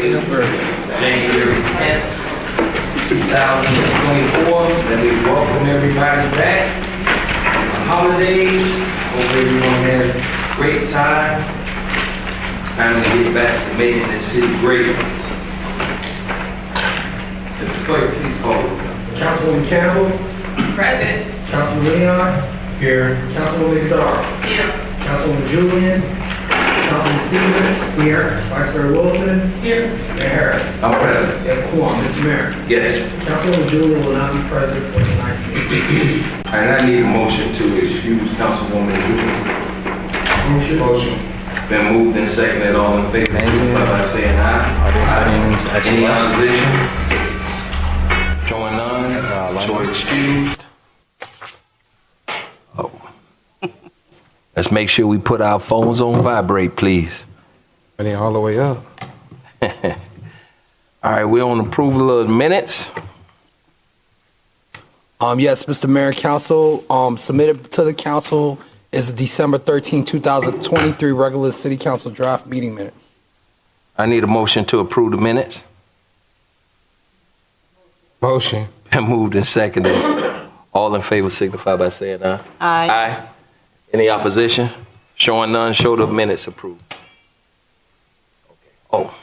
January 10th, 2024. Let me welcome everybody back. Holidays. Hope everyone had a great time. It's time to get back to making this city great. Mr. Clerk, please call it. Councilwoman Campbell. Present. Councilman Leon. Here. Councilwoman Darr. Here. Councilwoman Julian. Councilman Stevens. Here. Vice Mayor Wilson. Here. Mayor Harris. I'm present. You have a quorum, Mr. Mayor. Yes. Councilwoman Julian will not be present for tonight's meeting. And I need a motion to excuse Councilwoman Julie. Motion. Been moved and seconded. All in favor, signify by saying aye. Any opposition? Showing none. So excused. Oh. Let's make sure we put our phones on vibrate, please. And all the way up. All right, we're on approval of the minutes. Yes, Mr. Mayor, Council, submitted to the council is December 13, 2023 regular city council draft meeting minutes. I need a motion to approve the minutes. Motion. Been moved and seconded. All in favor signify by saying aye. Aye. Aye. Any opposition? Showing none, show the minutes approved. Oh.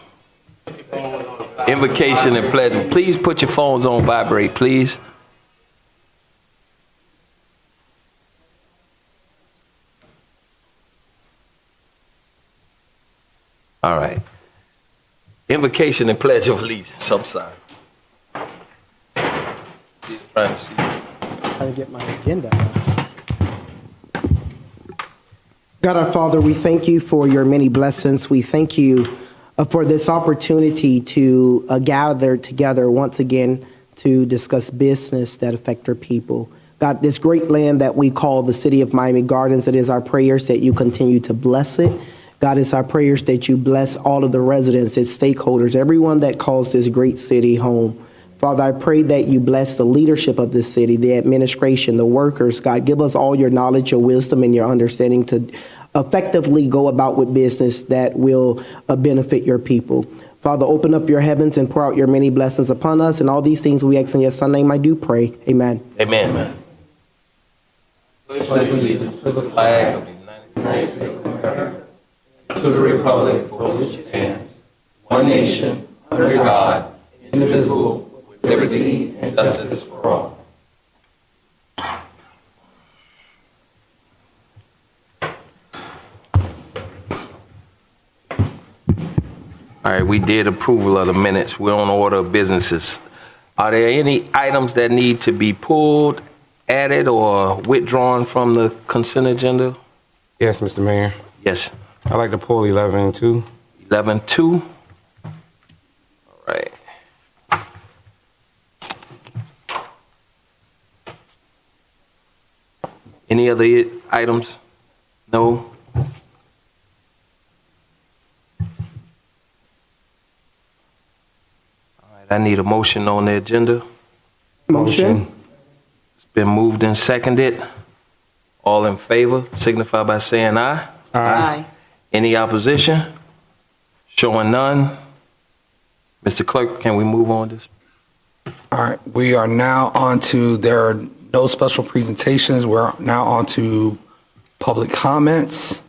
Invocation and pledge. Please put your phones on vibrate, please. All right. Invocation and pledge of allegiance. I'm sorry. Trying to see. Trying to get my agenda. God our Father, we thank you for your many blessings. We thank you for this opportunity to gather together once again to discuss business that affect our people. God, this great land that we call the city of Miami Gardens, it is our prayers that you continue to bless it. God, it's our prayers that you bless all of the residents, its stakeholders, everyone that calls this great city home. Father, I pray that you bless the leadership of this city, the administration, the workers. God, give us all your knowledge, your wisdom, and your understanding to effectively go about with business that will benefit your people. Father, open up your heavens and pour out your many blessings upon us. And all these things we ask in your son's name, I do pray. Amen. Amen. Amen. Pledge allegiance to the flag of the United States of America, to the republic for which it stands, one nation, under God, indivisible, with liberty and justice for all. All right, we did approval of the minutes. We're on order of businesses. Are there any items that need to be pulled, added, or withdrawn from the consent agenda? Yes, Mr. Mayor. Yes. I'd like to pull 11-2. 11-2. All right. Any other items? No? I need a motion on the agenda. Motion. It's been moved and seconded. All in favor, signify by saying aye. Aye. Any opposition? Showing none. Mr. Clerk, can we move on this? All right, we are now on to, there are no special presentations. We're now on to public comments.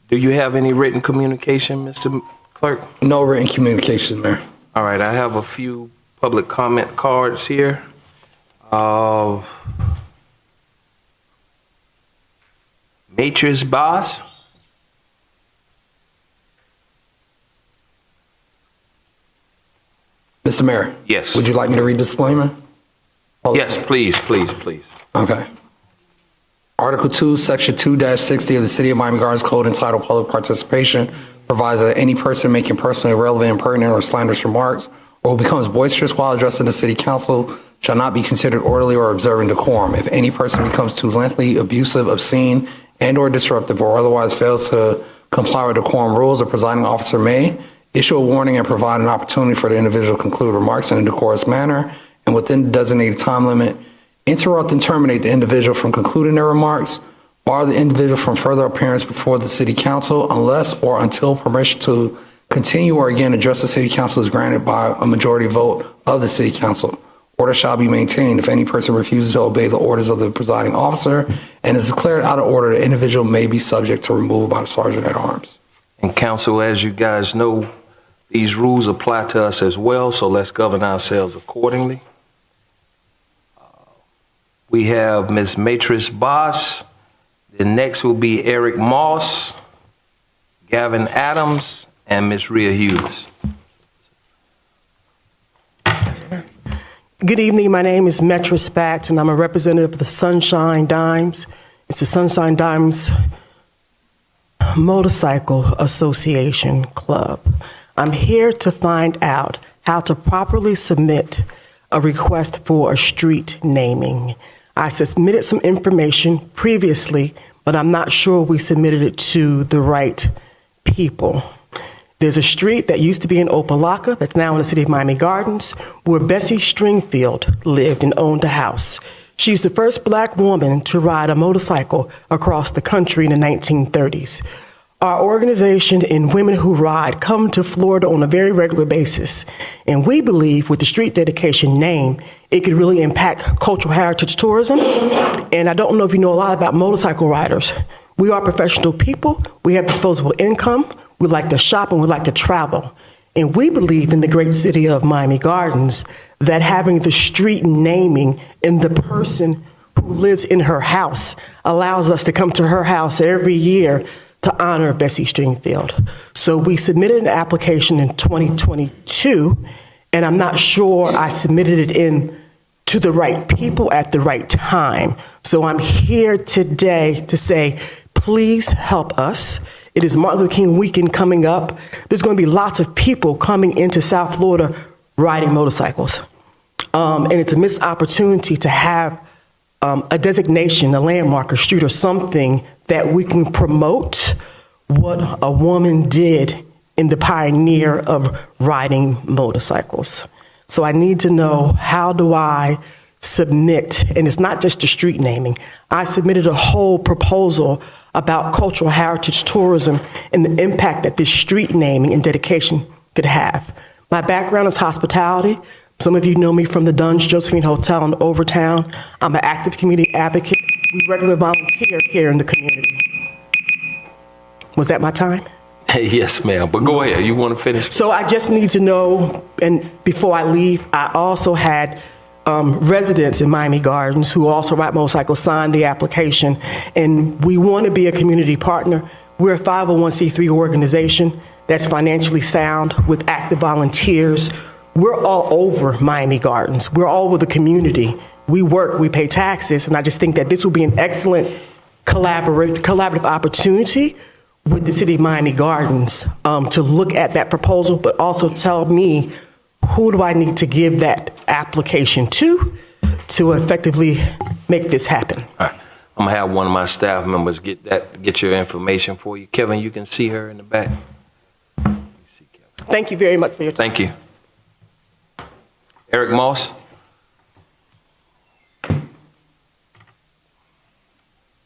Do you have any written communication, Mr. Clerk? No written communication, Mayor. All right, I have a few public comment cards here. Matrix Boss. Mr. Mayor. Yes. Would you like me to read disclaimer? Yes, please, please, please. Okay. Article 2, Section 2-60 of the City of Miami Gardens Code entitled Public Participation provides that any person making personally relevant, impertinent, or slanderous remarks or who becomes boisterous while addressing the City Council shall not be considered orderly or observing decorum. If any person becomes too lengthy, abusive, obscene, and/or disruptive, or otherwise fails to comply with decorum rules, the presiding officer may issue a warning and provide an opportunity for the individual to conclude remarks in a decorous manner and within the designated time limit, interrupt and terminate the individual from concluding their remarks, bar the individual from further appearance before the City Council unless or until permission to continue or again address the city council is granted by a majority vote of the city council. Order shall be maintained. If any person refuses to obey the orders of the presiding officer and is declared out of order, the individual may be subject to removal by the sergeant at arms. And council, as you guys know, these rules apply to us as well, so let's govern ourselves accordingly. We have Ms. Matris Boss. The next will be Eric Moss, Gavin Adams, and Ms. Rhea Hughes. Good evening. My name is Metra Spatt, and I'm a representative of the Sunshine Dimes. It's the Sunshine Dimes Motorcycle Association Club. I'm here to find out how to properly submit a request for a street naming. I submitted some information previously, but I'm not sure we submitted it to the right people. There's a street that used to be in Opelika that's now in the city of Miami Gardens where Bessie Stringfield lived and owned a house. She's the first black woman to ride a motorcycle across the country in the 1930s. Our organization and Women Who Ride come to Florida on a very regular basis, and we believe with the street dedication name, it could really impact cultural heritage tourism. And I don't know if you know a lot about motorcycle riders. We are professional people. We have disposable income. We like to shop and we like to travel. And we believe in the great city of Miami Gardens that having the street naming in the person who lives in her house allows us to come to her house every year to honor Bessie Stringfield. So we submitted an application in 2022, and I'm not sure I submitted it in to the right people at the right time. So I'm here today to say, please help us. It is Martin Luther King weekend coming up. There's going to be lots of people coming into South Florida riding motorcycles. And it's a missed opportunity to have a designation, a landmark, a street, or something that we can promote what a woman did in the pioneer of riding motorcycles. So I need to know, how do I submit? And it's not just the street naming. I submitted a whole proposal about cultural heritage tourism and the impact that this street naming and dedication could have. My background is hospitality. Some of you know me from the Duns Josephine Hotel in Overtown. I'm an active community advocate. We regularly volunteer here in the community. Was that my time? Yes, ma'am, but go ahead. You want to finish? So I just need to know, and before I leave, I also had residents in Miami Gardens who also ride motorcycles sign the application, and we want to be a community partner. We're a 501c3 organization that's financially sound with active volunteers. We're all over Miami Gardens. We're all over the community. We work, we pay taxes, and I just think that this will be an excellent collaborative opportunity with the city of Miami Gardens to look at that proposal, but also tell me, who do I need to give that application to effectively make this happen? All right. I'm gonna have one of my staff members get your information for you. Kevin, you can see her in the back. Thank you very much for your time. Thank you. Eric Moss.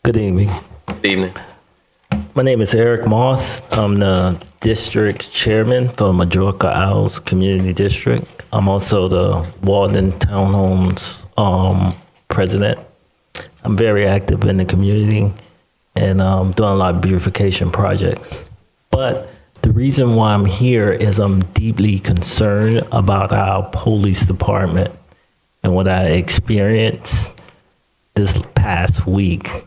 Good evening. Good evening. My name is Eric Moss. I'm the district chairman for Majorca Isles Community District. I'm also the Walden Townhomes president. I'm very active in the community and doing a lot of beautification projects. But the reason why I'm here is I'm deeply concerned about our police department and what I experienced this past week.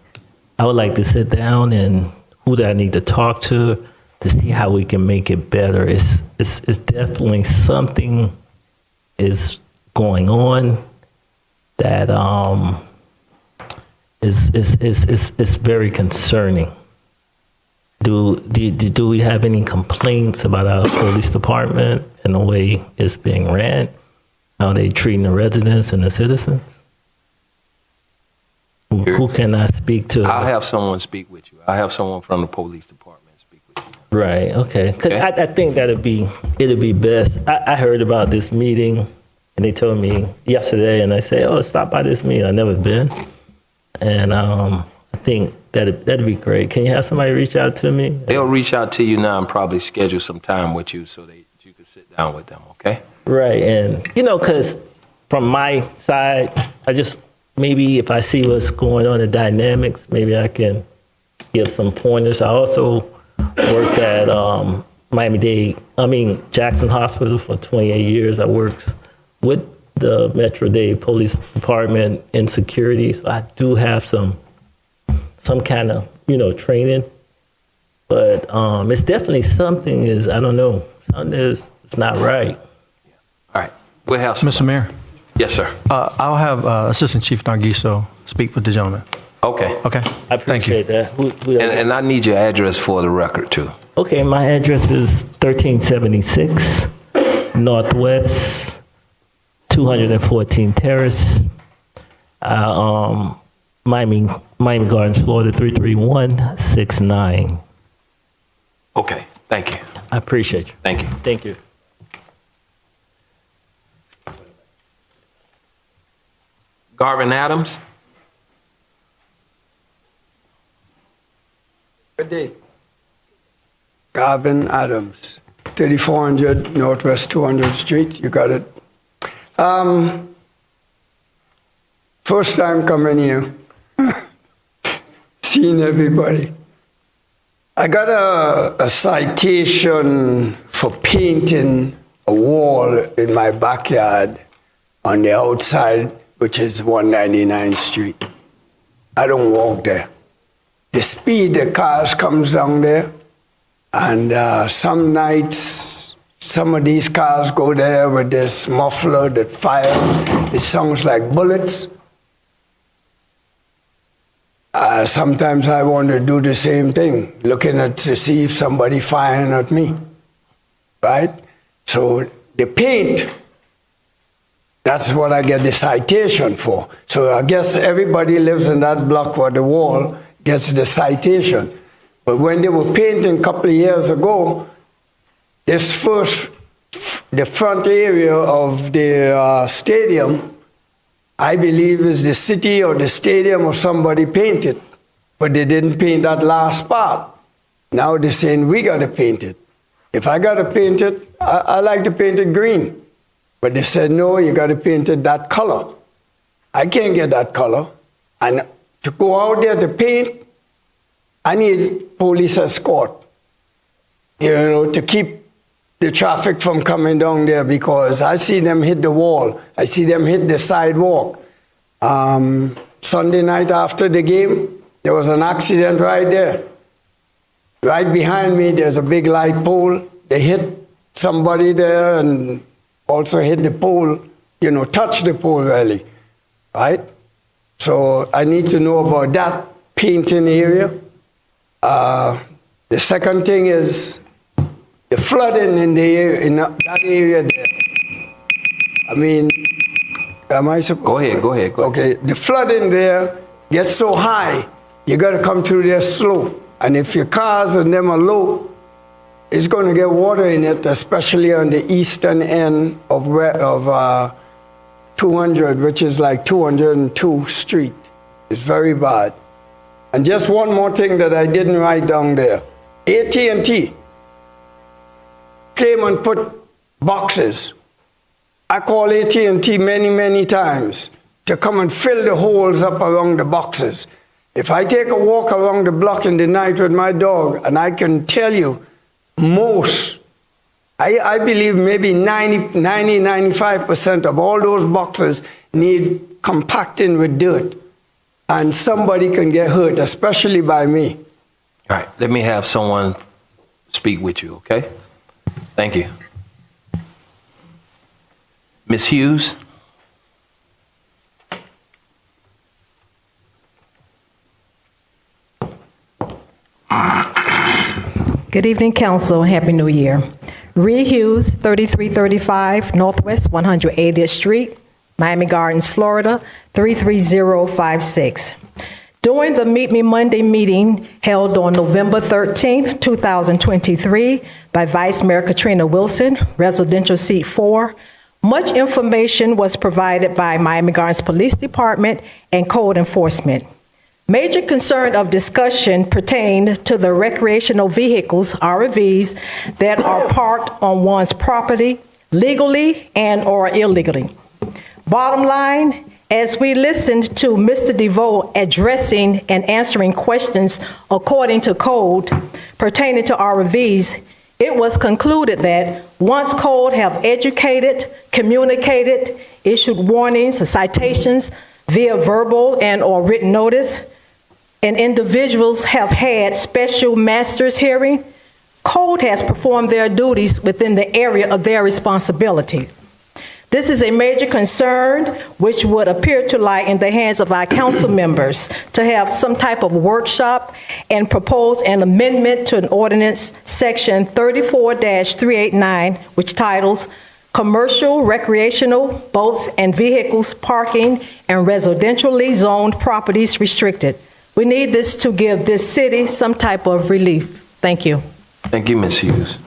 I would like to sit down and who do I need to talk to see how we can make it better. It's definitely something is going on that is very concerning. Do we have any complaints about our police department and the way it's being ran? How they treating the residents and the citizens? Who can I speak to? I'll have someone speak with you. I'll have someone from the police department speak with you. Right, okay. Because I think it'd be best. I heard about this meeting, and they told me yesterday, and I said, oh, stop by this meeting. I've never been. And I think That'd be great. Can you have somebody reach out to me? They'll reach out to you now and probably schedule some time with you so that you can sit down with them, okay? Right, and because from my side, I just maybe if I see what's going on in dynamics, maybe I can give some pointers. I also worked at Jackson Hospital for 28 years. I worked with the Metro-Dade Police Department in security, so I do have some kind of training. But it's definitely something is I don't know something is it's not right. All right, we'll have some. Mr. Mayor, Yes, sir. I'll have Assistant Chief Nargiso speak with the gentleman. Okay. Okay? I Thank you. appreciate that. And I need your address for the record, too. Okay, my address is 1376 Northwest 214 Terrace, Miami Gardens, Florida 33169. Okay, thank you. I appreciate you. Thank you. Thank you. Garvin Adams? Good day. Garvin Adams, 3400 Northwest 200th Street. You got it. First time coming here, seeing everybody. I got a citation for painting a wall in my backyard on the outside, which is 199th Street. I don't walk there. The speed the cars comes down there, and some nights, some of these cars go there with this muffler that fires. It sounds like bullets. Sometimes I want to do the same thing, looking to see if somebody firing at me, right? So the paint, that's what I get the citation for. So I guess everybody lives in that block where the wall gets the citation. But when they were painting a couple of years ago, the front area of the stadium, I believe is the city or the stadium or somebody painted, but they didn't paint that last part. Now they're saying we got to paint it. If I got to paint it, I like to paint it green. But they said, no, you got to paint it that color. I can't get that color. And to go out there to paint, I need police escort, to keep the traffic from coming down there, because I see them hit the wall. I see them hit the sidewalk. Sunday night after the game, there was an accident right there. Right behind me, there's a big light pole. They hit somebody there and also hit the pole, touch the pole really, right? So I need to know about that painting area. The second thing is the flooding in that area there. I mean, am I supposed Go ahead. Okay, the flooding there gets so high, you got to come through there slow. And if your cars and them are low, it's going to get water in it, especially on the eastern end of 200, which is like 202 Street. It's very bad. And just one more thing that I didn't write down there. AT&T came and put boxes. I call AT&T many, many times to come and fill the holes up around the boxes. If I take a walk around the block in the night with my dog, and I can tell you, I believe maybe 95% of all those boxes need compacting with dirt. And somebody can get hurt, especially by me. All right, let me have someone speak with you, okay? Thank you. Ms. Hughes? Good evening, Council. Happy New Year. Rhea Hughes, 3335 Northwest 180th Street, Miami Gardens, Florida, 33056. During the Meet Me Monday meeting held on November 13th, 2023 by Vice Mayor Katrina Wilson, Residential Seat 4, much information was provided by Miami Gardens Police Department and Code Enforcement. Major concern of discussion pertained to the recreational vehicles, RVs, that are parked on one's property legally and or illegally. Bottom line, as we listened to Mr. DeVoe addressing and answering questions according to code pertaining to RVs, it was concluded that once code have educated, communicated, issued warnings or citations via verbal and or written notice, and individuals have had special master's hearing, code has performed their duties within the area of their responsibility. This is a major concern which would appear to lie in the hands of our council members to have some type of workshop and propose an amendment to an ordinance section 34-389, which titles Commercial Recreational Boats and Vehicles Parking and Residentially Zoned Properties Restricted. We need this to give this city some type of relief. Thank you. Thank you, Ms. Hughes.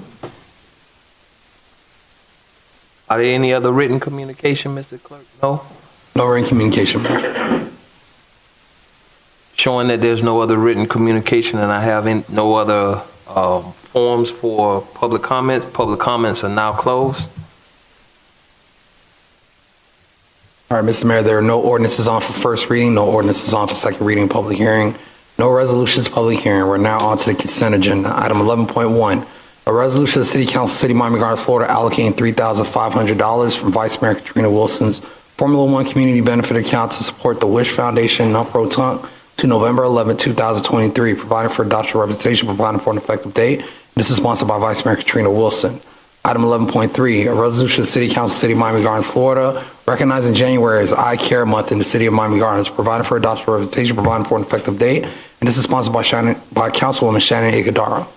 Are there any other written communication, Mr. Clerk? No? No written communication, Mayor. Showing that there's no other written communication and I have no other forms for public comments. Public comments are now closed. All right, Mr. Mayor, there are no ordinances on for first reading, no ordinances on for second reading, public hearing, no resolutions, public hearing. We're now on to the consent agenda. Item 11.1, a resolution of the City Council, City of Miami Gardens, Florida, allocating $3,500 from Vice Mayor Katrina Wilson's Formula One Community Benefit Account to support the Wish Foundation non-pro-tunc to November 11, 2023, providing for adoption representation, providing for an effective date. This is sponsored by Vice Mayor Katrina Wilson. Item 11.3, a resolution of the City Council, City of Miami Gardens, Florida, recognizing January as Eye Care Month in the City of Miami Gardens, providing for adoption representation, providing for an effective date, and this is sponsored by Councilwoman Shannon Iguodaro.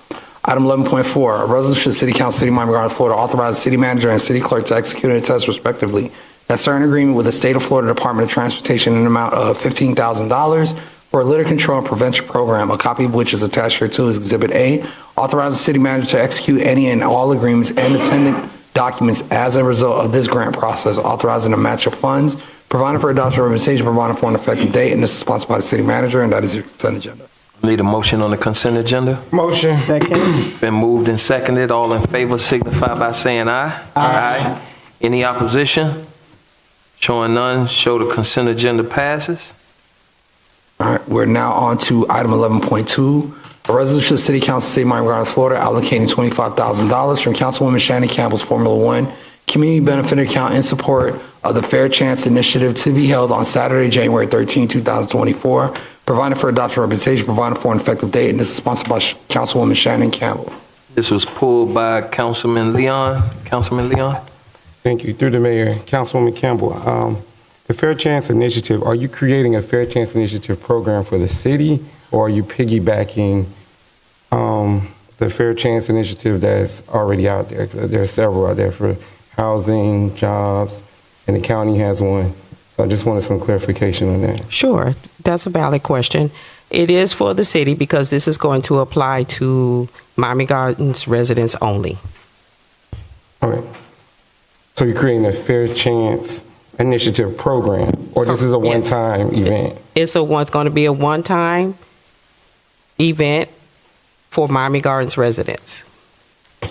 Item 11.4, a resolution of the City Council, City of Miami Gardens, Florida, authorizes the City Manager and City Clerk to execute and attest respectively that certain agreement with the State of Florida Department of Transportation in an amount of $15,000 for a litter control and prevention program, a copy of which is attached here to is Exhibit A, authorizes the City Manager to execute any and all agreements and attendant documents as a result of this grant process, authorizing a match of funds, providing for adoption representation, providing for an effective date, and this is sponsored by the City Manager, and that is your consent agenda. Need a motion on the consent agenda? Motion. Second. Been moved and seconded. All in favor signify by saying aye. Aye. Any opposition? Showing none, show the consent agenda passes. All right, we're now on to item 11.2, a resolution of the City Council, City of Miami Gardens, Florida, allocating $25,000 from Councilwoman Shannon Campbell's Formula One Community Benefit Account in support of the Fair Chance Initiative to be held on Saturday, January 13, 2024, providing for adoption representation, providing for an effective date, and this is sponsored by Councilwoman Shannon Campbell. This was pulled by Councilman Leon. Councilman Leon? Thank you. Through the mayor, Councilwoman Campbell, the Fair Chance Initiative, are you creating a Fair Chance Initiative program for the city, or are you piggybacking the Fair Chance Initiative that's already out there? There are several out there for housing, jobs, and the county has one. So I just wanted some clarification on that. Sure, that's a valid question. It is for the city because this is going to apply to Miami Gardens residents only. All right. So you're creating a Fair Chance Initiative program, or this is a one-time event? It's going to be a one-time event for Miami Gardens residents.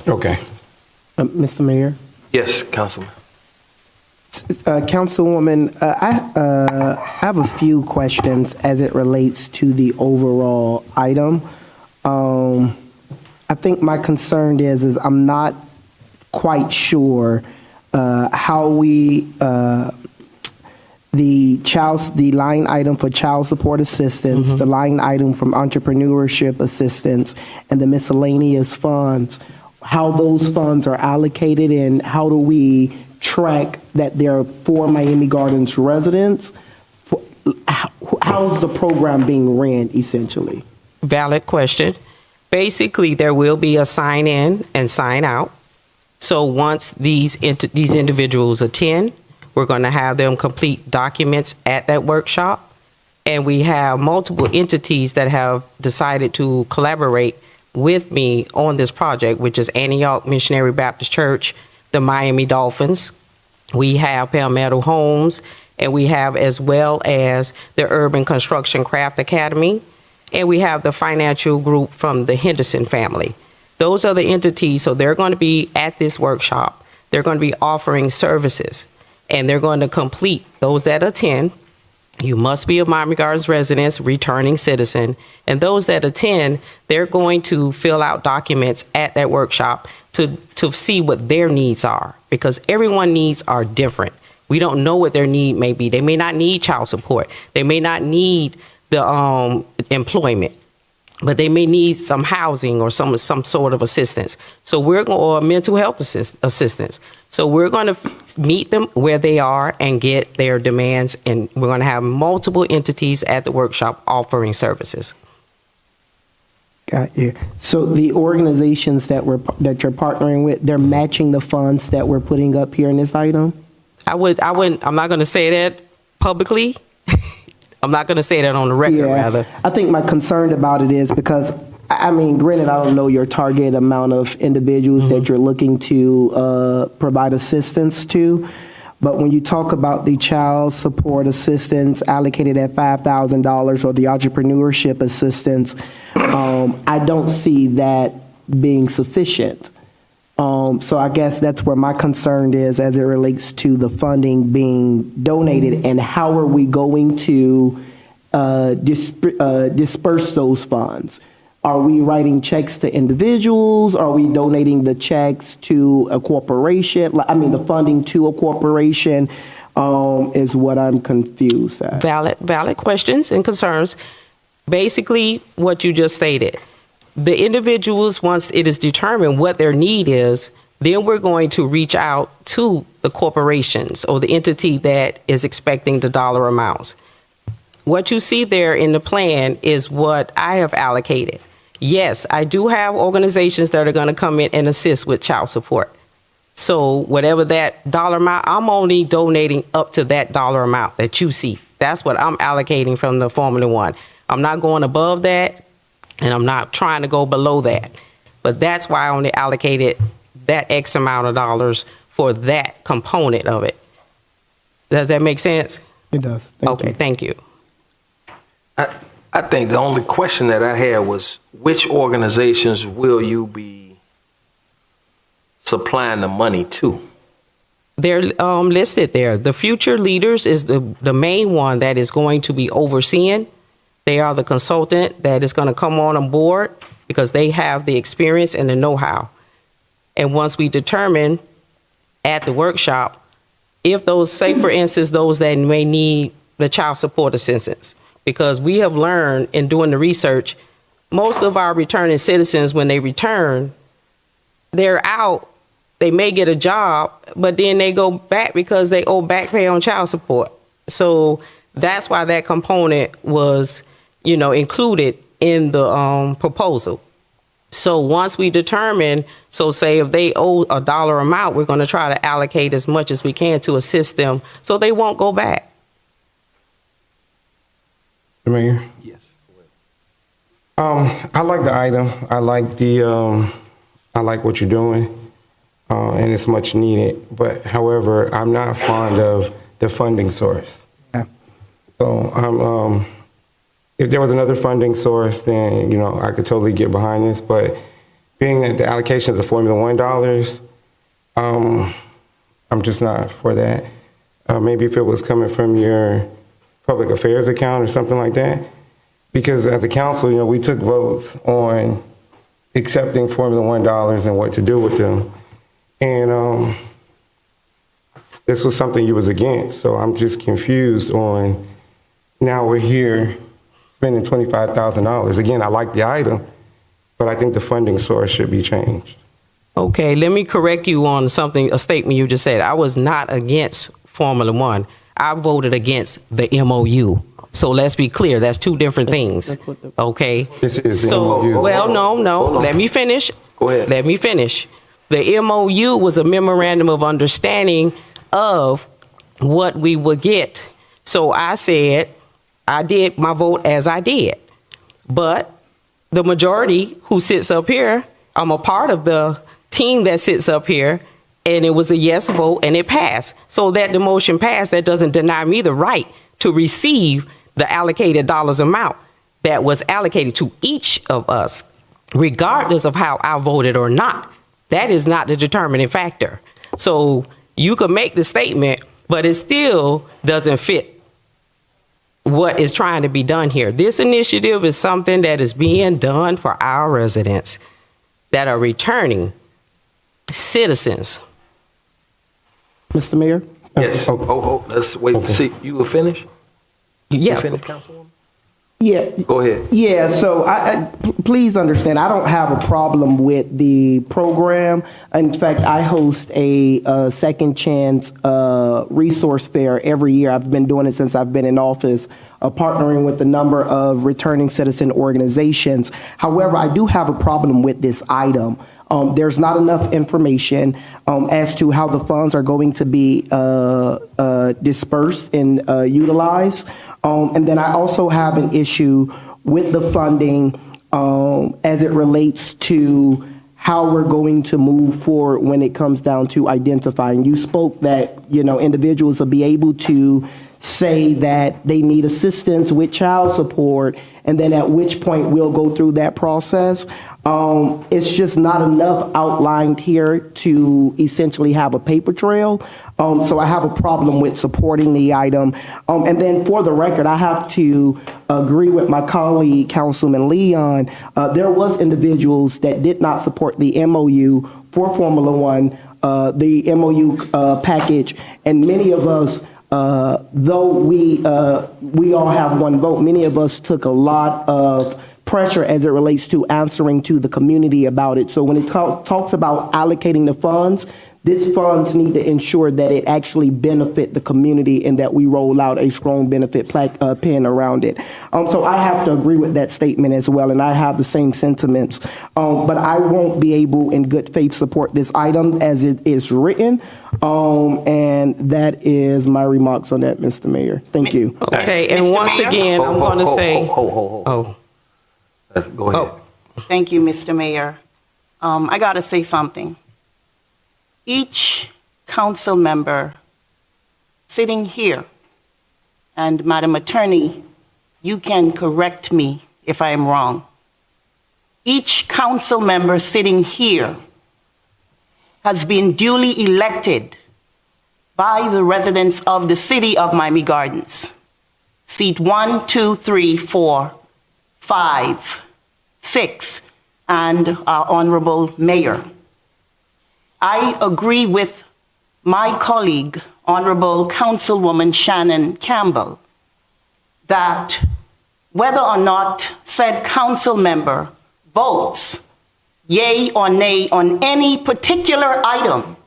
Okay. Mr. Mayor? Yes, Councilman. Councilwoman, I have a few questions as it relates to the overall item. I think my concern is I'm not quite sure how we the line item for child support assistance, the line item from entrepreneurship assistance, and the miscellaneous funds, how those funds are allocated, and how do we track that they're for Miami Gardens residents? How's the program being ran, essentially? Valid question. Basically, there will be a sign in and sign out. So once these individuals attend, we're going to have them complete documents at that workshop. And we have multiple entities that have decided to collaborate with me on this project, which is Antioch Missionary Baptist Church, the Miami Dolphins. We have Palmetto Homes and we have as well as the Urban Construction Craft Academy, and we have the financial group from the Henderson family. Those are the entities, so they're going to be at this workshop. They're going to be offering services, and they're going to complete those that attend. You must be a Miami Gardens resident, returning citizen, and those that attend, they're going to fill out documents at that workshop to see what their needs are, because everyone's needs are different. We don't know what their need may be. They may not need child support. They may not need the employment, but they may need some housing or some sort of assistance. So we're going, or mental health assistance. So we're going to meet them where they are and get their demands, and we're going to have multiple entities at the workshop offering services. Got you. So the organizations that you're partnering with, they're matching the funds that we're putting up here in this item? I'm not going to say that publicly. I'm not going to say that on the record, rather. I think my concern about it is because, I mean, granted, I don't know your target amount of individuals that you're looking to provide assistance to, but when you talk about the child support assistance allocated at $5,000 or the entrepreneurship assistance, I don't see that being sufficient. So I guess that's where my concern is as it relates to the funding being donated, and how are we going to disperse those funds? Are we writing checks to individuals? Are we donating the checks to a corporation? I mean, the funding to a corporation is what I'm confused at. Valid questions and concerns. Basically, what you just stated. The individuals, once it is determined what their need is, then we're going to reach out to the corporations or the entity that is expecting the dollar amounts. What you see there in the plan is what I have allocated. Yes, I do have organizations that are going to come in and assist with child support. So whatever that dollar amount, I'm only donating up to that dollar amount that you see. That's what I'm allocating from the Formula One. I'm not going above that, and I'm not trying to go below that. But that's why I only allocated that X amount of dollars for that component of it. Does that make sense? It does. Thank you. I think the only question that I had was, which organizations will you be supplying the money to? They're listed there. The Future Leaders is the main one that is going to be overseeing. They are the consultant that is going to come on board because they have the experience and the know-how. And once we determine at the workshop, if those, say for instance, those that may need the child support assistance, because we have learned in doing the research, most of our returning citizens, when they return, they're out, they may get a job, but then they go back because they owe back pay on child support. So that's why that component was, included in the proposal. So once we determine, so say if they owe a dollar amount, we're going to try to allocate as much as we can to assist them so they won't go back. Mayor? Yes. I like the item. I like what you're doing, and it's much needed. But however, I'm not fond of the funding source. Yeah. So if there was another funding source, then I could totally get behind this. But being that the allocation of the Formula One dollars, I'm just not for that. Maybe if it was coming from your public affairs account or something like that, because as a council, we took votes on accepting Formula One dollars and what to do with them, and this was something you was against. So I'm just confused on now we're here spending $25,000. Again, I like the item, but I think the funding source should be changed. Okay, let me correct you on a statement you just said. I was not against Formula One. I voted against the MOU. So let's be clear, that's two different things. Okay? This is the MOU. Well, no. Let me finish. Go ahead. Let me finish. The MOU was a memorandum of understanding of what we would get. So I said, I did my vote as I did. But the majority who sits up here, I'm a part of the team that sits up here, and it was a yes vote and it passed. So that the motion passed, that doesn't deny me the right to receive the allocated dollars amount that was allocated to each of us, regardless of how I voted or not. That is not the determining factor. So you could make the statement, but it still doesn't fit what is trying to be done here. This initiative is something that is being done for our residents that are returning citizens. Mr. Mayor? Yes. Let's wait and see. You will finish? Yeah. You finish, Councilwoman? Yeah. Go ahead. Yeah, so please understand, I don't have a problem with the program. In fact, I host a Second Chance resource fair every year. I've been doing it since I've been in office, partnering with a number of returning citizen organizations. However, I do have a problem with this item. There's not enough information as to how the funds are going to be dispersed and utilized. And then I also have an issue with the funding as it relates to how we're going to move forward when it comes down to identifying. You spoke that, individuals will be able to say that they need assistance with child support, and then at which point we'll go through that process. It's just not enough outlined here to essentially have a paper trail. So I have a problem with supporting the item. And then for the record, I have to agree with my colleague, Councilman Leon. There was individuals that did not support the MOU for Formula One, the MOU package, and many of us, though we all have one vote, many of us took a lot of pressure as it relates to answering to the community about it. So when it talks about allocating the funds, these funds need to ensure that it actually benefit the community and that we roll out a strong benefit pin around it. So I have to agree with that statement as well, and I have the same sentiments. But I won't be able in good faith support this item as it is written. And that is my remarks on that, Mr. Mayor. Thank you. Okay, and Mr. once Mayor? again, I'm going to say, Go ahead. Thank you, Mr. Mayor. I got to say something. Each council member sitting here, and Madam Attorney, you can correct me if I am wrong. Each council member sitting here has been duly elected by the residents of the city of Miami Gardens. Seat 1, 2, 3, 4, 5, 6, and our Honorable Mayor. I agree with my colleague, Honorable Councilwoman Shannon Campbell, that whether or not said council member votes yay or nay on any particular item,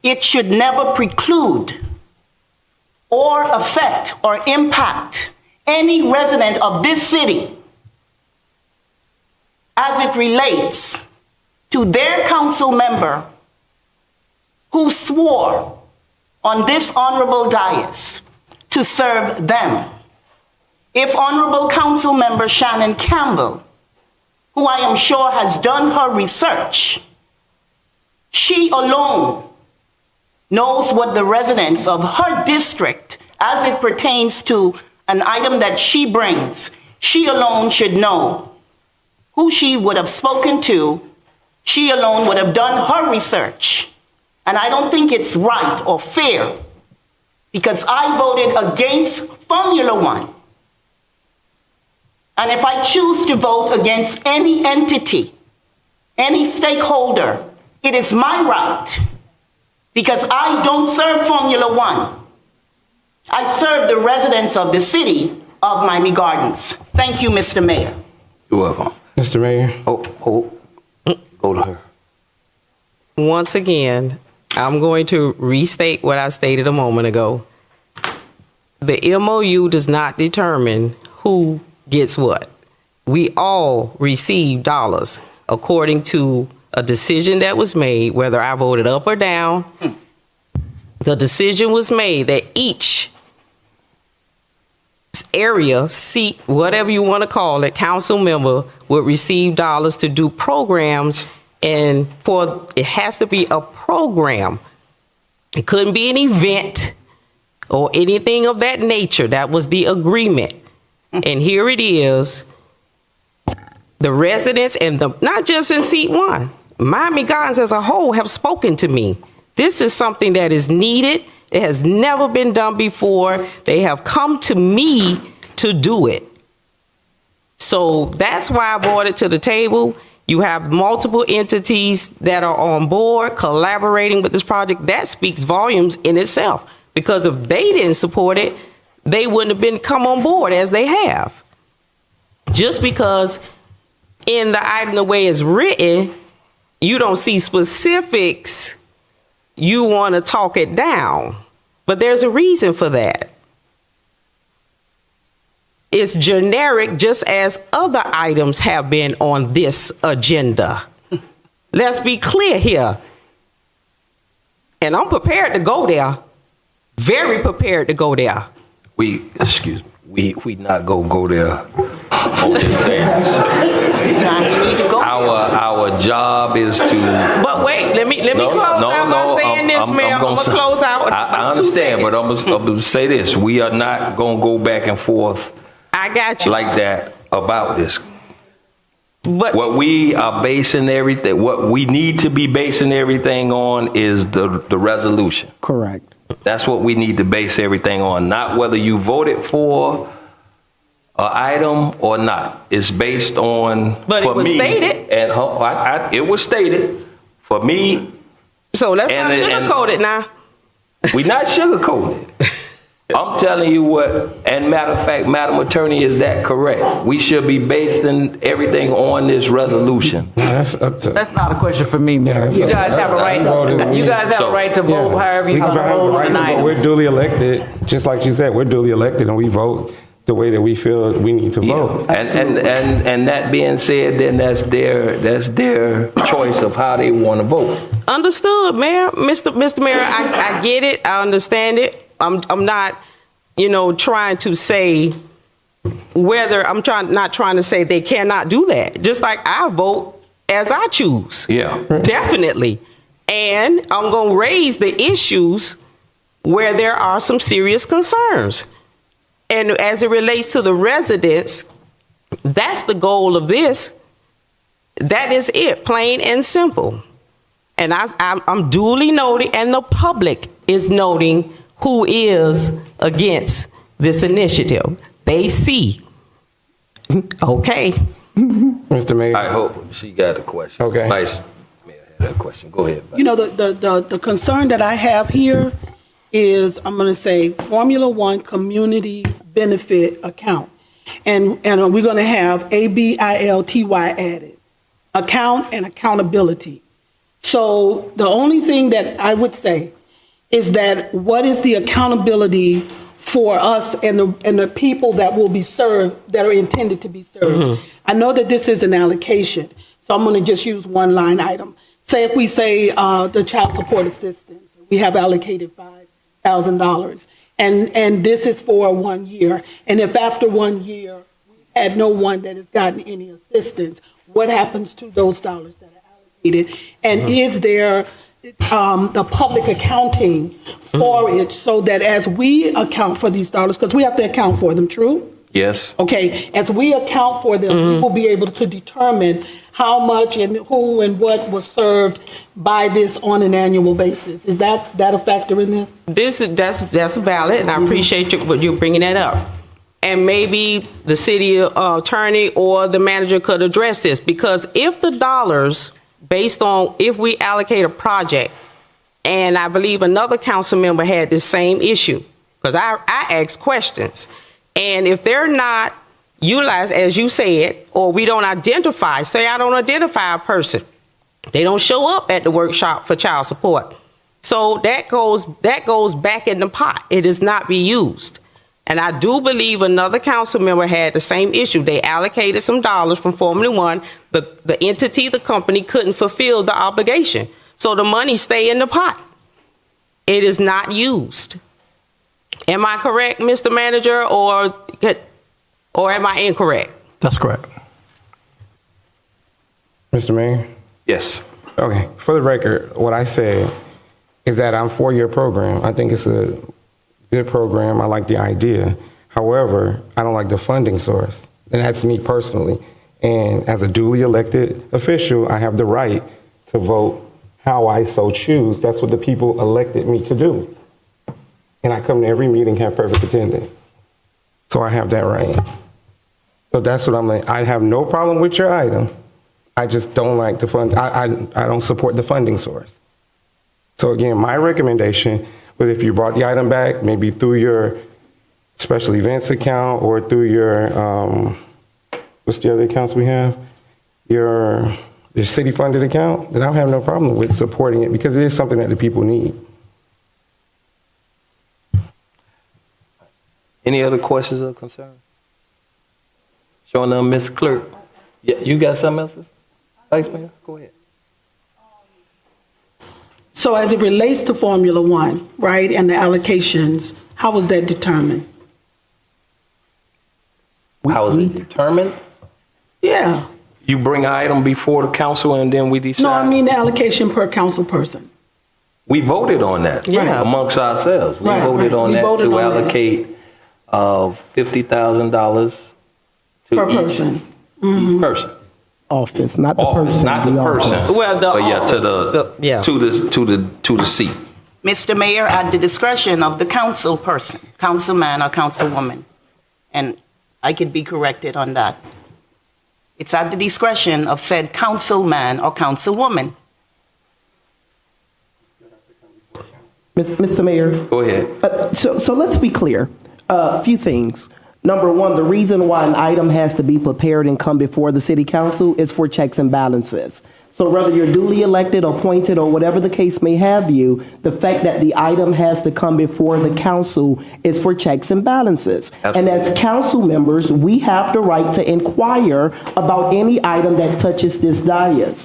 it should never preclude or affect or impact any resident of this city as it relates to their council member who swore on this honorable dais to serve them. If Honorable Council Member Shannon Campbell, who I am sure has done her research, she alone knows what the residents of her district, as it pertains to an item that she brings, she alone should know who she would have spoken to. She alone would have done her research. And I don't think it's right or fair because I voted against Formula One. And if I choose to vote against any entity, any stakeholder, it is my right because I don't serve Formula One. I serve the residents of the city of Miami Gardens. Thank you, Mr. Mayor. You're welcome. Mr. Mayor. Go to her. once again, I'm going to restate what I stated a moment ago. The MOU does not determine who gets what. We all receive dollars according to a decision that was made, whether I voted up or down. The decision was made that each area, seat, whatever you want to call it, council member would receive dollars to do programs And it has to be a program. It couldn't be an event or anything of that nature. That was the agreement. And here it is. The residents and not just in seat 1, Miami Gardens as a whole have spoken to me. This is something that is needed. It has never been done before. They have come to me to do it. So that's why I brought it to the table. You have multiple entities that are on board collaborating with this project. That speaks volumes in itself, because if they didn't support it, they wouldn't have come on board as they have. Just because in the item, the way it's written, you don't see specifics, you want to talk it down. But there's a reason for that. It's generic, just as other items have been on this agenda. Let's be clear here. And I'm prepared to go there. Very prepared to go there. We not gonna go there on this thing. Our job is to. But wait, let me close out by saying this, Mayor. I'm gonna close out. I understand, but I'm gonna say this: we are not gonna go back and forth. I got you. Like that about this. But what we are basing everything, what we need to be basing everything on is the resolution. Correct. That's what we need to base everything on, not whether you voted for an item or not. It's based on. But for it was me, stated. And it was stated for me. So let's not sugarcoat it now. We not sugarcoating it. I'm telling you what, and matter of fact, Madam Attorney, is that correct? We should be basing everything on this resolution. That's up to. That's not a question for me, Mayor. You guys have a right. You guys have a right to vote however you want to vote on tonight. We're duly elected, just like you said. We're duly elected, and we vote the way that we feel we need to vote. And that being said, then that's their choice of how they want to vote. Understood, Mayor. Mr. Mayor, I get it. I understand it. I'm not, trying to say whether not trying to say they cannot do that. Just like I vote as I choose. Yeah. Definitely. And I'm going to raise the issues where there are some serious concerns. And as it relates to the residents, that's the goal of this. That is it, plain and simple. And I'm duly noting, and the public is noting who is against this initiative. They see. Okay. Mr. Mayor. I hope she got a question. Okay. Vice Mayor had a question. Go ahead. The concern that I have here is, I'm going to say, Formula One Community Benefit Account. And we're going to have ABILTY added. Account and accountability. So the only thing that I would say is that what is the accountability for us and the people that will be served, that are intended to be served? Mm-hmm. I know that this is an allocation, so I'm going to just use one line item. Say if we say the child support assistance, we have allocated $5,000, and this is for 1 year. And if after 1 year we had no one that has gotten any assistance, what happens to those dollars that are allocated? And is there the public accounting for it, so that as we account for these dollars, because we have to account for them, true? Yes. Okay, as we account for them, we will be able to determine how much and who and what was served by this on an annual basis. Is that a factor in this? That's valid, and I appreciate you bringing that up. And maybe the city attorney or the manager could address this, because if the dollars, based on if we allocate a project, and I believe another council member had this same issue, because I asked questions, and if they're not utilized, as you said, or we don't identify, say I don't identify a person, they don't show up at the workshop for child support. So that goes back in the pot. It is not be used. And I do believe another council member had the same issue. They allocated some dollars from Formula One. The entity, the company, couldn't fulfill the obligation. So the money stay in the pot. It is not used. Am I correct, Mr. Manager, or am I incorrect? That's correct. Mr. Mayor. Yes. Okay, for the record, what I said is that I'm for your program. I think it's a good program. I like the idea. However, I don't like the funding source. And that's me personally. And as a duly elected official, I have the right to vote how I so choose. That's what the people elected me to do. And I come to every meeting, have perfect attendance. So I have that right. So that's what I'm like. I have no problem with your item. I just don't like the fund. I don't support the funding source. So again, my recommendation was if you brought the item back, maybe through your special events account or through your, what's the other accounts we have? Your city funded account, then I don't have no problem with supporting it because it is something that the people need. Any other questions or concerns? Showing them, Ms. Clerk. Yeah, you got something else? Vice Mayor, go ahead. So as it relates to Formula One, right, and the allocations, how was that determined? How is it determined? Yeah. You bring an item before the council and then we decide? No, I mean the allocation per council person. We voted on that amongst ourselves. We voted on We that voted to on that. allocate $50,000 to Per each person. each person. Office, not the Office, person. not the person. Well, the But yeah, office, to the seat. Mr. Mayor, at the discretion of the council person, councilman or councilwoman, and I could be corrected on that. It's at the discretion of said councilman or councilwoman. Mr. Mayor. Go ahead. So let's be clear. A few things. Number one, the reason why an item has to be prepared and come before the city council is for checks and balances. So whether you're duly elected, appointed, or whatever the case may have you, the fact that the item has to come before the council is for checks and balances. Absolutely. And as council members, we have the right to inquire about any item that touches this dais.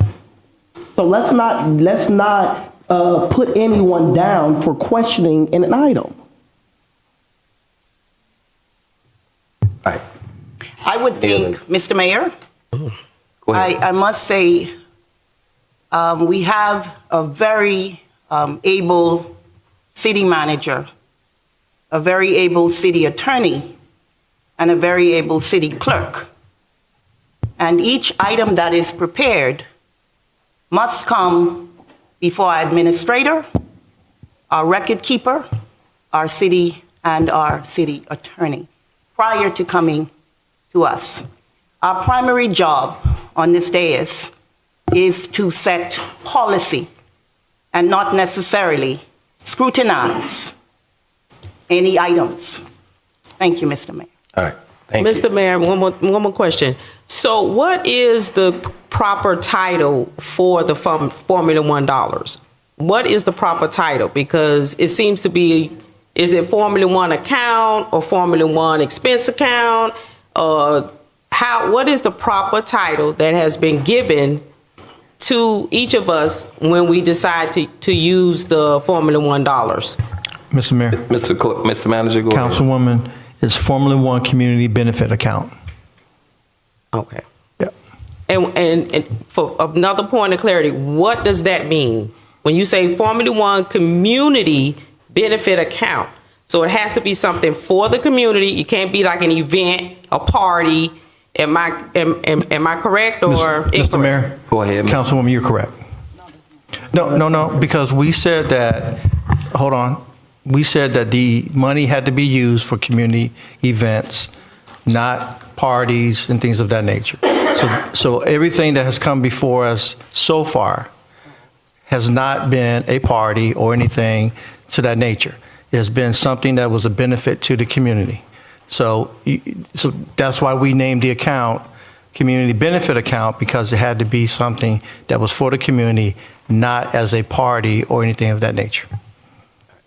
So let's not put anyone down for questioning an item. Right. I would think, Mr. Mayor, Go ahead. I must say, we have a very able city manager, a very able city attorney, and a very able city clerk. And each item that is prepared must come before our administrator, our record keeper, our city, and our city attorney prior to coming to us. Our primary job on this dais is to set policy and not necessarily scrutinize any items. Thank you, Mr. Mayor. All right. Thank you. Mr. Mayor, one more question. So what is the proper title for the Formula One dollars? What is the proper title? Because it seems to be, is it Formula One account or Formula One expense account? What is the proper title that has been given to each of us when we decide to use the Formula One dollars? Mr. Mayor. Mr. Manager, go ahead. Councilwoman, it's Formula One Community Benefit Account. Okay. Yeah. And for another point of clarity, what does that mean? When you say Formula One Community Benefit Account, so it has to be something for the community. It can't be like an event, a party. Am I correct or incorrect? Mr. Mayor? Go ahead, Mr. Councilwoman, you're correct. No, because we said that, hold on. We said that the money had to be used for community events, not parties and things of that nature. So everything that has come before us so far has not been a party or anything to that nature. It has been something that was a benefit to the community. So that's why we named the account Community Benefit Account, because it had to be something that was for the community, not as a party or anything of that nature.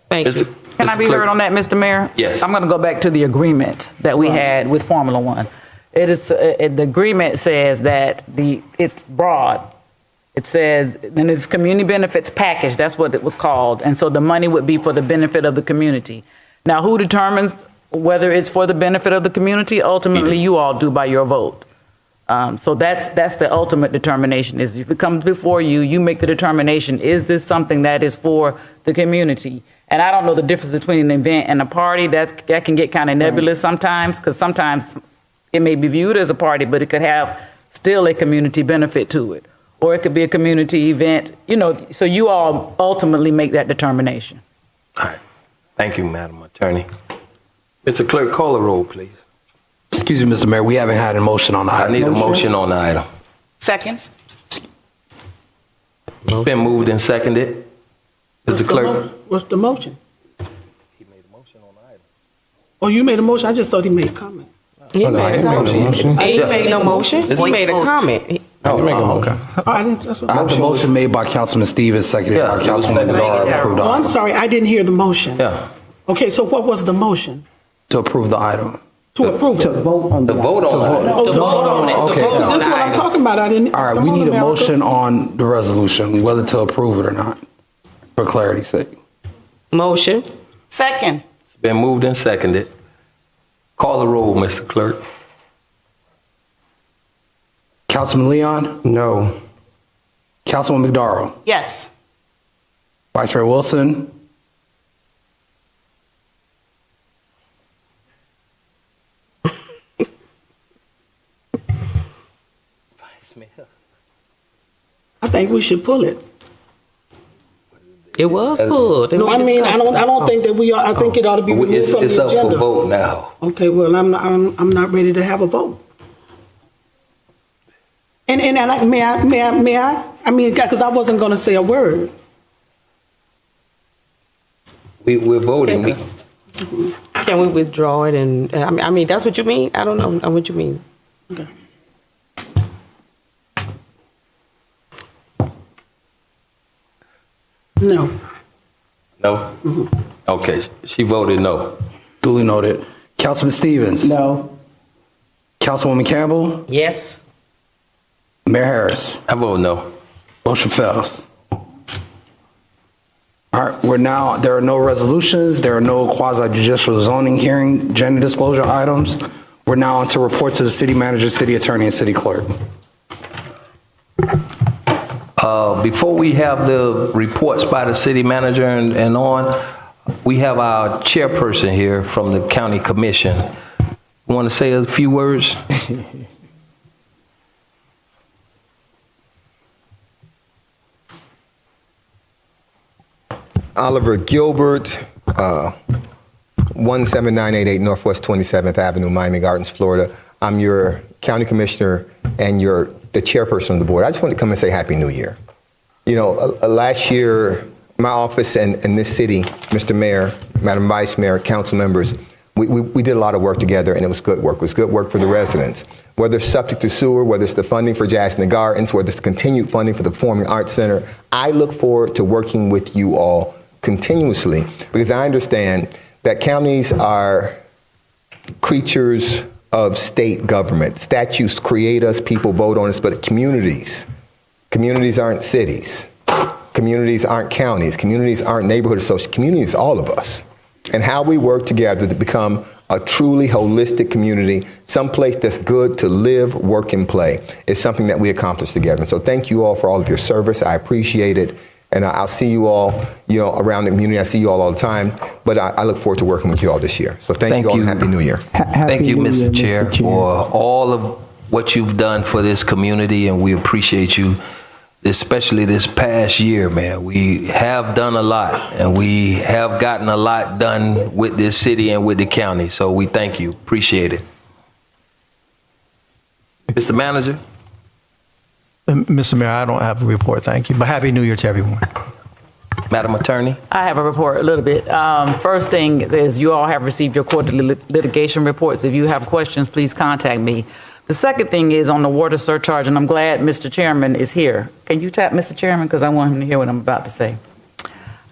Thank you. Can I be heard on that, Mr. Mayor? Yes. I'm going to go back to the agreement that we had with Formula One. It is the agreement says that it's broad. It says, and it's community benefits package. That's what it was called. And so the money would be for the benefit of the community. Now, who determines whether it's for the benefit of the community? Ultimately, you all do by your vote. So that's the ultimate determination. Is if it comes before you, you make the determination: is this something that is for the community? And I don't know the difference between an event and a party. That can get kind of nebulous sometimes, because sometimes it may be viewed as a party, but it could have still a community benefit to it, or it could be a community event. So you all ultimately make that determination. All right. Thank you, Madam Attorney. Mr. Clerk, call the roll, please. Excuse me, Mr. Mayor, we haven't had a motion on the I item. need a motion on the item. Second. It's been moved and seconded. Mr. Clerk. What's the motion? Oh, you made a motion? I just thought he made a comment. He Oh, no, I made a didn't make no comment. motion. He made no motion. He Voice made a vote. comment. Okay. Oh, I didn't, that's what. I have the motion made by Councilman Stevens, seconded Yeah, by it was Councilwoman seconded. Bedard. Approved the Oh, I'm item. sorry, I didn't hear the motion. Yeah. Okay, so what was the motion? To approve the item. To approve To it? vote on The the vote on that. Oh, to vote on it. Okay. So this is what I'm talking about. I didn't. All right, come we on, need a America. motion on the resolution, whether to approve it or not, for clarity's sake. Motion. Second. It's been moved and seconded. Call the roll, Mr. Clerk. Councilman Leon, No. Councilwoman McDowell, Yes. Vice Mayor Wilson, I think we should pull it. It was pulled. No, I mean, I don't think that we are, I think it ought to be removed It's from it's the up for agenda. vote now. Okay, well, I'm not ready to have a vote. And may I? I mean, because I wasn't going to say a word. We're voting. Can we withdraw it? And I mean, that's what you mean? I don't know what you mean. Okay. No. No? Okay, she voted no. duly noted. Councilman Stevens, No. Councilwoman Campbell, Yes. Mayor Harris. I vote no. Motion fails. All right, there are no resolutions, there are no quasi-judicial zoning hearing, gender disclosure items. We're now on to reports to the city manager, city attorney, and city clerk. Before we have the reports by the city manager and on, we have our chairperson here from the county commission. Want to say a few words? Oliver Gilbert, 17988 Northwest 27th Avenue, Miami Gardens, Florida. I'm your county commissioner and you're the chairperson of the board. I just want to come and say Happy New Year. You know, last year, my office and this city, Mr. Mayor, Madam Vice Mayor, council members, we did a lot of work together, and it was good work. It was good work for the residents. Whether it's subject to sewer, whether it's the funding for Jazz in the Gardens, whether it's the continued funding for the Performing Arts Center, I look forward to working with you all continuously, because I understand that counties are creatures of state government. Statutes create us, people vote on us, but communities aren't cities. Communities aren't counties. Communities aren't neighborhood associations. Communities, all of us. And how we work together to become a truly holistic community, someplace that's good to live, work, and play, is something that we accomplish together. And so thank you all for all of your service. I appreciate it. And I'll see you all, around the community. I see you all the time. But I look forward to working with you all this year. So thank you all, and Happy New Year. Thank you, Mr. Chair, for all of what you've done for this community, and we appreciate you, especially this past year, man. We have done a lot, and we have gotten a lot done with this city and with the county, so we thank you. Appreciate it. Mr. Manager? Mr. Mayor, I don't have a report, thank you, but Happy New Year to everyone. Madam Attorney? I have a report a little bit. First thing is you all have received your quarterly litigation reports. If you have questions, please contact me. The second thing is on the water surcharge, and I'm glad Mr. Chairman is here. Can you tap Mr. Chairman? Because I want him to hear what I'm about to say.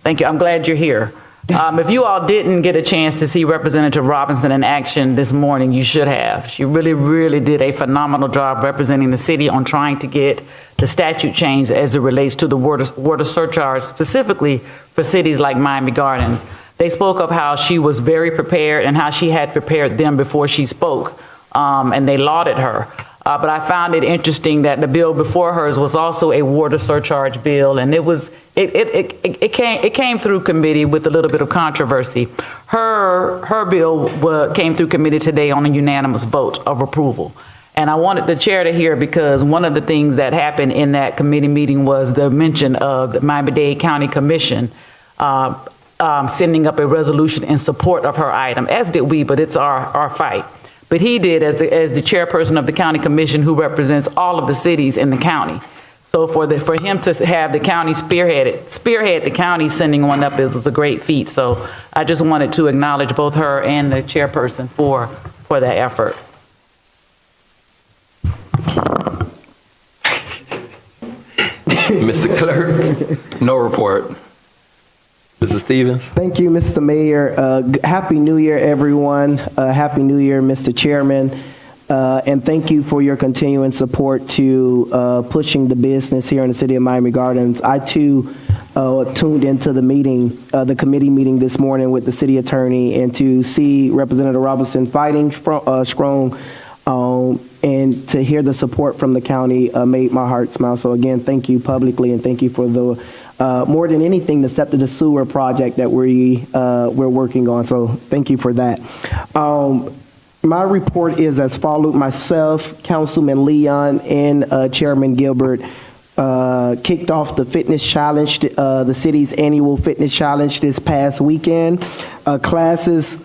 Thank you. I'm glad you're here. If you all didn't get a chance to see Representative Robinson in action this morning, you should have. She really, really did a phenomenal job representing the city on trying to get the statute changed as it relates to the water surcharge, specifically for cities like Miami Gardens. They spoke of how she was very prepared and how she had prepared them before she spoke, and they lauded her. But I found it interesting that the bill before hers was also a water surcharge bill, and it came through committee with a little bit of controversy. Her bill came through committee today on a unanimous vote of approval. And I wanted the chair to hear, because one of the things that happened in that committee meeting was the mention of the Miami-Dade County Commission sending up a resolution in support of her item, as did we, but it's our fight. But he did as the chairperson of the county commission, who represents all of the cities in the county. So for him to have the county spearhead the county sending one up, it was a great feat. So I just wanted to acknowledge both her and the chairperson for that effort. Mr. Clerk. No report. Mr. Stevens. Thank you, Mr. Mayor. Happy New Year, everyone. Happy New Year, Mr. Chairman. And thank you for your continuing support to pushing the business here in the city of Miami Gardens. I, too, tuned into the meeting, the committee meeting this morning with the city attorney, and to see Representative Robinson fighting strong and to hear the support from the county made my heart smile. So again, thank you publicly, and thank you for the more than anything, the Septic to Sewer project that we're working on. So thank you for that. My report is as follows. Myself, Councilman Leon, and Chairman Gilbert kicked off the fitness challenge, the city's annual fitness challenge this past weekend. Classes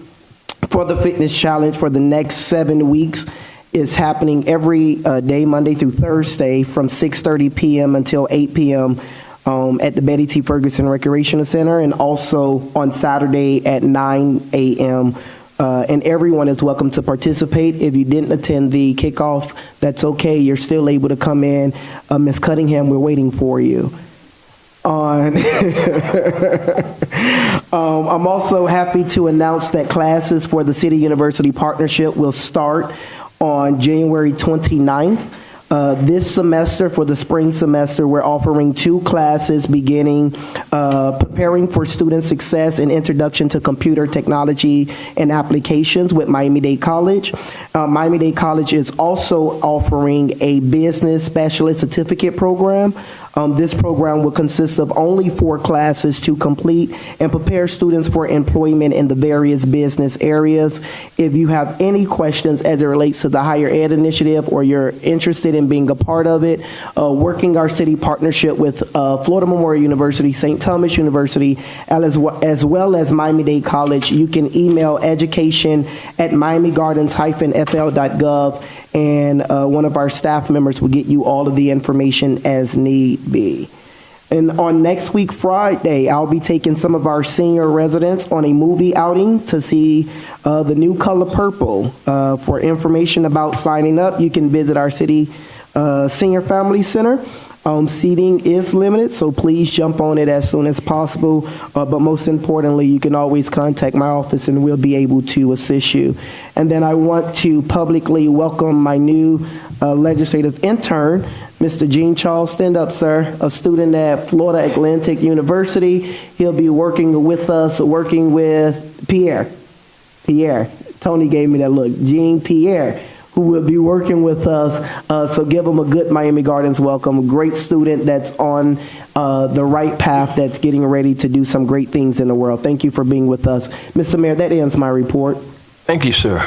for the fitness challenge for the next 7 weeks is happening every day, Monday through Thursday, from 6:30 p.m. until 8 p.m. At the Betty T. Ferguson Recreational Center, and also on Saturday at 9 a.m. And everyone is welcome to participate. If you didn't attend the kickoff, that's okay. You're still able to come in. Ms. Cunningham, we're waiting for you. I'm also happy to announce that classes for the City University Partnership will start on January 29th. This semester, for the spring semester, we're offering 2 classes beginning preparing for student success and introduction to computer technology and applications with Miami-Dade College. Miami-Dade College is also offering a business specialist certificate program. This program will consist of only 4 classes to complete and prepare students for employment in the various business areas. If you have any questions as it relates to the higher ed initiative, or you're interested in being a part of it, working our city partnership with Florida Memorial University, St. Thomas University, as well as Miami-Dade College, you can email education@miamigardens-fl.gov, and one of our staff members will get you all of the information as need be. And on next week, Friday, I'll be taking some of our senior residents on a movie outing to see The New Color Purple. For information about signing up, you can visit our city senior family center. Seating is limited, so please jump on it as soon as possible. But most importantly, you can always contact my office and we'll be able to assist you. And then I want to publicly welcome my new legislative intern, Mr. Gene Charles. Stand up, sir. A student at Florida Atlantic University. He'll be working with us, working with Pierre. Tony gave me that look. Gene Pierre, who will be working with us. So give him a good Miami Gardens welcome. A great student that's on the right path, that's getting ready to do some great things in the world. Thank you for being with us. Mr. Mayor, that ends my report. Thank you, sir.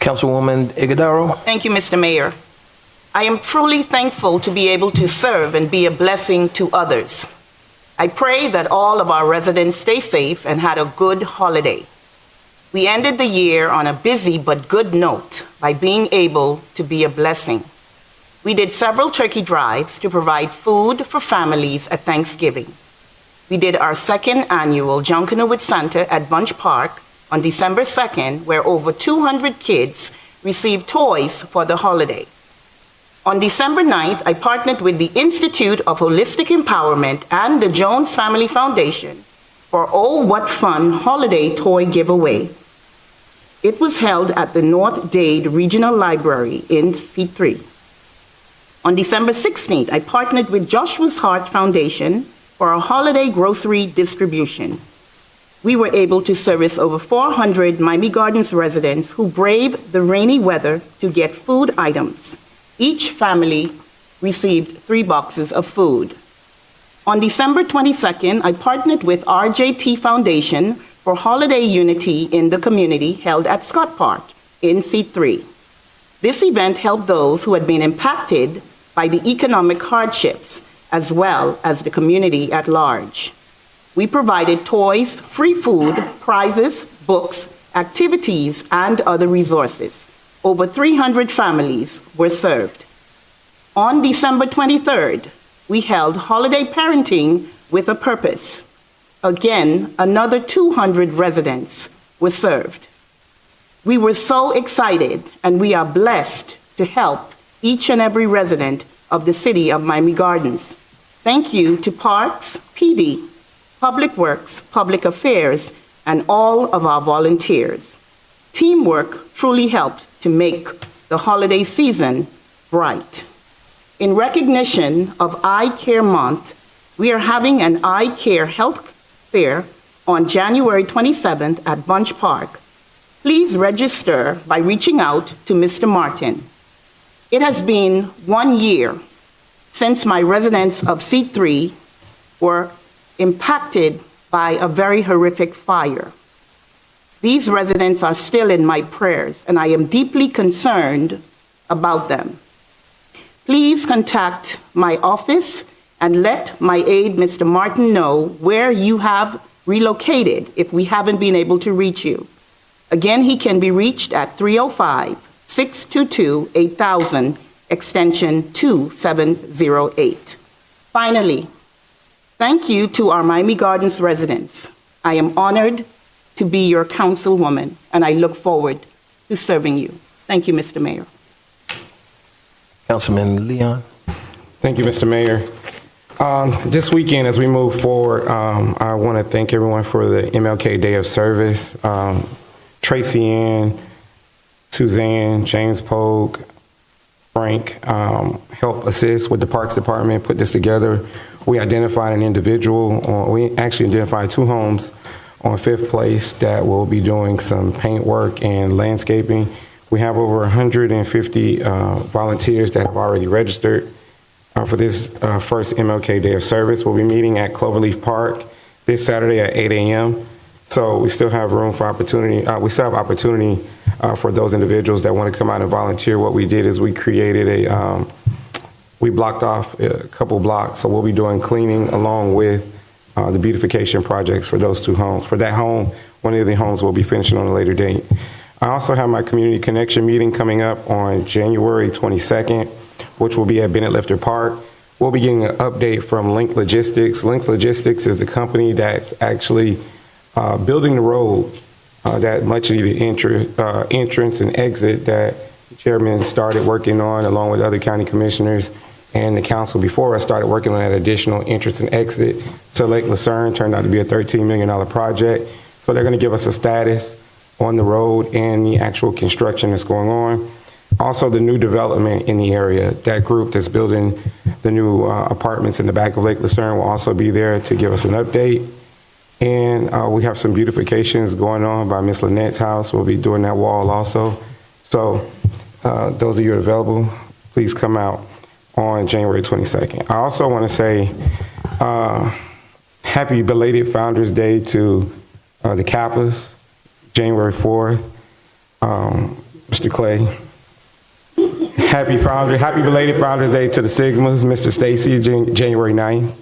Councilwoman Ighodaro. Thank you, Mr. Mayor. I am truly thankful to be able to serve and be a blessing to others. I pray that all of our residents stay safe and had a good holiday. We ended the year on a busy but good note by being able to be a blessing. We did several turkey drives to provide food for families at Thanksgiving. We did our 2nd annual Junkanoo with Santa at Bunch Park on December 2nd, where over 200 kids received toys for the holiday. On December 9th, I partnered with the Institute of Holistic Empowerment and the Jones Family Foundation for Oh What Fun holiday toy giveaway. It was held at the North Dade Regional Library in C3. On December 16th, I partnered with Joshua's Heart Foundation for a holiday grocery distribution. we were able to service over 400 Miami Gardens residents who braved the rainy weather to get food items. Each family received 3 boxes of food. On December 22nd, I partnered with RJT Foundation for Holiday Unity in the Community held at Scott Park in C3. This event helped those who had been impacted by the economic hardships, as well as the community at large. We provided toys, free food, prizes, books, activities, and other resources. Over 300 families were served. On December 23rd, we held Holiday Parenting with a Purpose. Again, another 200 residents were served. We were so excited, and we are blessed to help each and every resident of the city of Miami Gardens. Thank you to Parks, PD, Public Works, Public Affairs, and all of our volunteers. Teamwork truly helped to make the holiday season bright. In recognition of Eye Care Month, we are having an eye care health fair on January 27th at Bunch Park. Please register by reaching out to Mr. Martin. It has been 1 year since my residents of C3 were impacted by a very horrific fire. These residents are still in my prayers, and I am deeply concerned about them. Please contact my office and let my aide, Mr. Martin, know where you have relocated if we haven't been able to reach you. Again, he can be reached at 305-622-8000, extension 2708. Finally, thank you to our Miami Gardens residents. I am honored to be your councilwoman, and I look forward to serving you. Thank you, Mr. Mayor. Councilman Leon. Thank you, Mr. Mayor. This weekend, as we move forward, I want to thank everyone for the MLK Day of Service. Tracy Ann, Suzanne, James Pogue, Frank helped assist with the Parks Department, put this together. We identified an individual, we actually identified 2 homes on 5th Place that will be doing some paint work and landscaping. We have over 150 volunteers that have already registered for this first MLK Day of Service. We'll be meeting at Cloverleaf Park this Saturday at 8 a.m. So we still have room for opportunity. We still have opportunity for those individuals that want to come out and volunteer. What we did is we created we blocked off a couple blocks. So we'll be doing cleaning along with the beautification projects for those 2 homes. For that home, one of the homes will be finishing on a later date. I also have my community connection meeting coming up on January 22nd, which will be at Bennett Lifter Park. We'll be getting an update from Link Logistics. Link Logistics is the company that's actually building the road that much of the entrance and exit that the chairman started working on along with other county commissioners and the council before us started working on that additional entrance and exit to Lake Lucerne. Turned out to be a $13 million project. So they're going to give us a status on the road and the actual construction that's going on. Also, the new development in the area, that group that's building the new apartments in the back of Lake Lucerne will also be there to give us an update. And we have some beautifications going on by Miss Lynette's house. We'll be doing that wall also. So those of you available, please come out on January 22nd. I also want to say happy belated Founders Day to the Kappas, January 4th. Mr. Clay. Happy belated Founders Day to the Sigmas, Mr. Stacy, January 9th.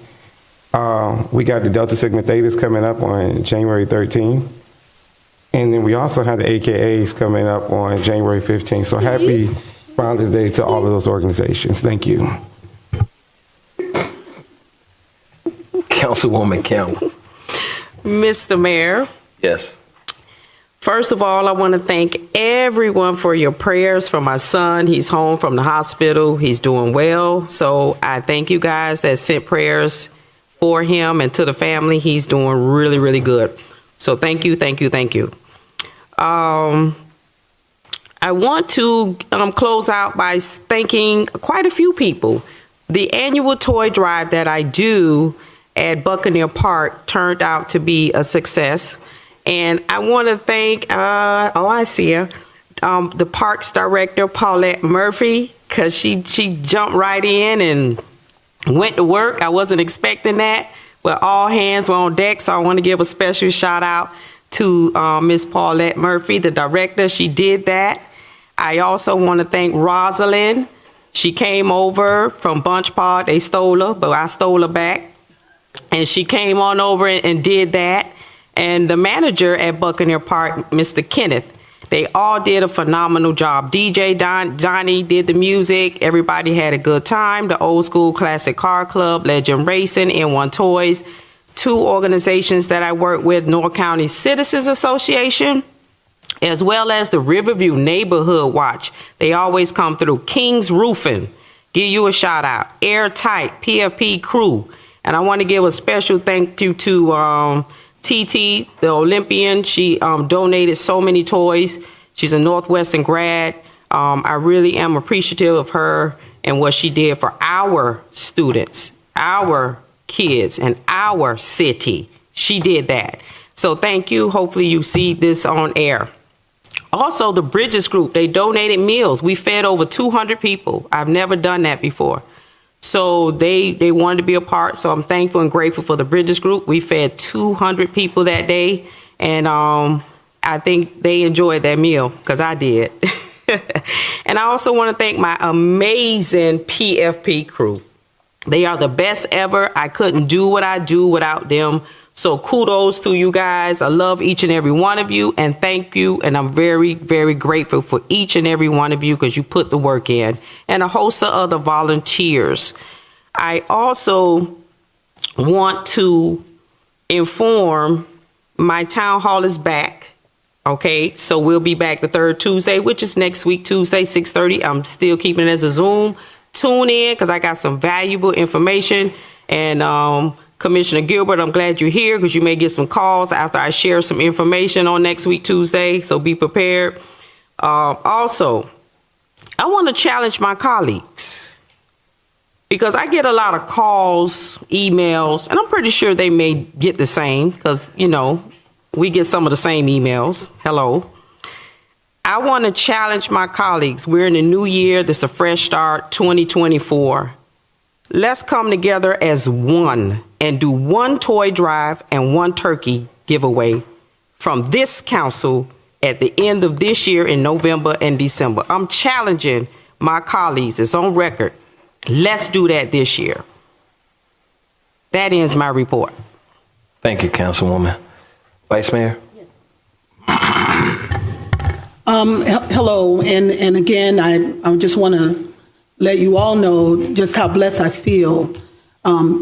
We got the Delta Sigma Thetas coming up on January 13th. And then we also have the AKAs coming up on January 15th. So happy Founders Day to all of those organizations. Thank you. Councilwoman Campbell. Mr. Mayor, Yes. first of all, I want to thank everyone for your prayers for my son. He's home from the hospital. He's doing well. So I thank you guys that sent prayers for him and to the family. He's doing really, really good. So thank you, thank you, thank you. I want to close out by thanking quite a few people. The annual toy drive that I do at Buccaneer Park turned out to be a success. And I want to thank, I see her, the Parks Director, Paulette Murphy, because she jumped right in and went to work. I wasn't expecting that, but all hands were on deck, so I want to give a special shout out to Miss Paulette Murphy, the director. She did that. I also want to thank Rosalind. She came over from Bunch Pod. They stole her, but I stole her back. And she came on over and did that. And the manager at Buccaneer Park, Mr. Kenneth, they all did a phenomenal job. DJ Johnny did the music. Everybody had a good time. The Old School Classic Car Club, Legend Racing, N1 Toys, 2 organizations that I work with, North County Citizens Association, as well as the Riverview Neighborhood Watch. They always come through. King's Roofing, give you a shout out. Airtight, PFP Crew. And I want to give a special thank you to TT, the Olympian. She donated so many toys. She's a Northwestern grad. I really am appreciative of her and what she did for our students, our kids, and our city. She did that. So thank you. Hopefully you see this on air. Also, the Bridges Group, they donated meals. We fed over 200 people. I've never done that before. So they wanted to be a part. So I'm thankful and grateful for the Bridges Group. We fed 200 people that day. And I think they enjoyed that meal because I did. And I also want to thank my amazing PFP crew. They are the best ever. I couldn't do what I do without them. So kudos to you guys. I love each and every one of you and thank you. And I'm very, very grateful for each and every one of you because you put the work in, and a host of other volunteers. I also want to inform my town hall is back. Okay, so we'll be back the third Tuesday, which is next week, Tuesday, 6:30. I'm still keeping it as a Zoom. Tune in because I got some valuable information. And Commissioner Gilbert, I'm glad you're here because you may get some calls after I share some information on next week, Tuesday. So be prepared. Also, I want to challenge my colleagues because I get a lot of calls, emails, and I'm pretty sure they may get the same because, you know, we get some of the same emails. Hello. I want to challenge my colleagues. We're in the new year. This is a fresh start, 2024. Let's come together as one and do one toy drive and one turkey giveaway from this council at the end of this year in November and December. I'm challenging my colleagues. It's on record. Let's do that this year. That ends my report. Thank you, Councilwoman. Vice Mayor? Hello, and again, I just want to let you all know just how blessed I feel